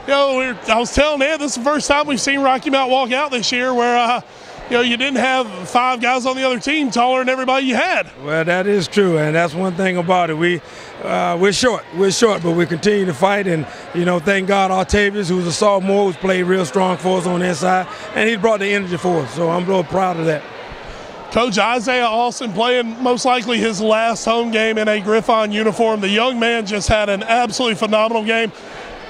I was telling Ed, this is the first time we've seen Rocky Mount walk out this year where, you didn't have 5 guys on the other team taller than everybody you had. Well, that is true, and that's one thing about it. We're short, but we continue to fight, and, thank God Octavius, who's a sophomore, who's played real strong for us on the inside, and he's brought the energy for us, so I'm real proud of that. Coach Isaiah Austin playing most likely his last home game in a Griffon uniform. The young man just had an absolutely phenomenal game.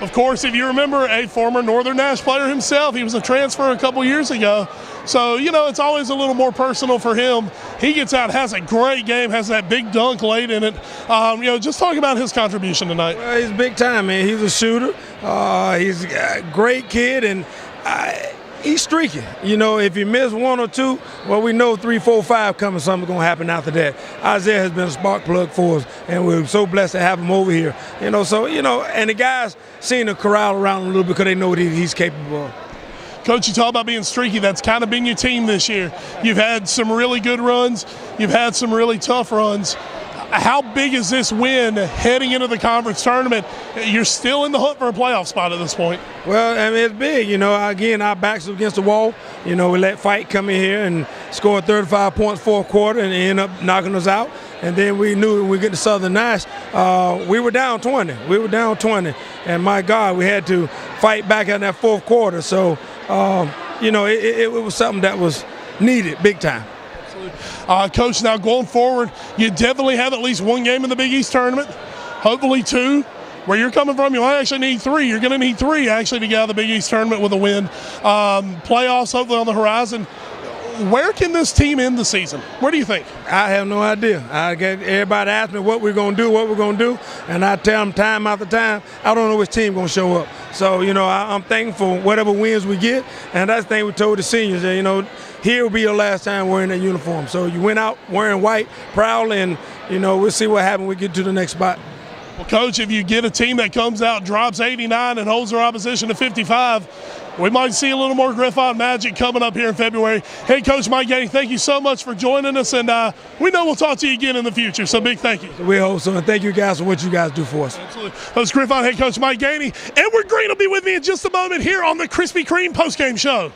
Of course, if you remember, a former Northern Nash player himself, he was a transfer a couple years ago. So, it's always a little more personal for him. He gets out, has a great game, has that big dunk late in it. Just talking about his contribution tonight. Well, he's big time, man. He's a shooter. He's a great kid, and he's streaky. If you miss 1 or 2, well, we know 3, 4, 5 coming. Something's going to happen after that. Isaiah has been a spark plug for us, and we're so blessed to have him over here. And the guys seem to corral around him a little bit because they know what he's capable of. Coach, you talk about being streaky. That's kind of been your team this year. You've had some really good runs. You've had some really tough runs. How big is this win heading into the conference tournament? You're still in the hunt for a playoff spot at this point. Well, it's big. Again, our backs are against the wall. We let Fight come in here and score 35 points fourth quarter and end up knocking us out. And then we knew when we get to Southern Nash, we were down 20. And my God, we had to fight back in that fourth quarter. So, it was something that was needed big time. Coach, now going forward, you definitely have at least 1 game in the Big East tournament, hopefully 2. Where you're coming from, you might actually need 3. You're going to need 3 actually to get out of the Big East tournament with a win. Playoffs hopefully on the horizon. Where can this team end the season? Where do you think? I have no idea. Everybody asks me what we're going to do, and I tell them time after time, I don't know which team going to show up. So, I'm thankful for whatever wins we get, and that's the thing we told the seniors, here will be your last time wearing that uniform. So you went out wearing white, proudly, and, we'll see what happens when we get to the next spot. Well, Coach, if you get a team that comes out, drops 89, and holds their opposition to 55, we might see a little more Griffon magic coming up here in February. Hey, Coach Mike Gainey, thank you so much for joining us, and we know we'll talk to you again in the future, so big thank you. We hope so, and thank you guys for what you guys do for us. Absolutely. That was Griffon head coach Mike Gainey. Edward Green will be with me in just a moment here on the Krispy Kreme postgame show.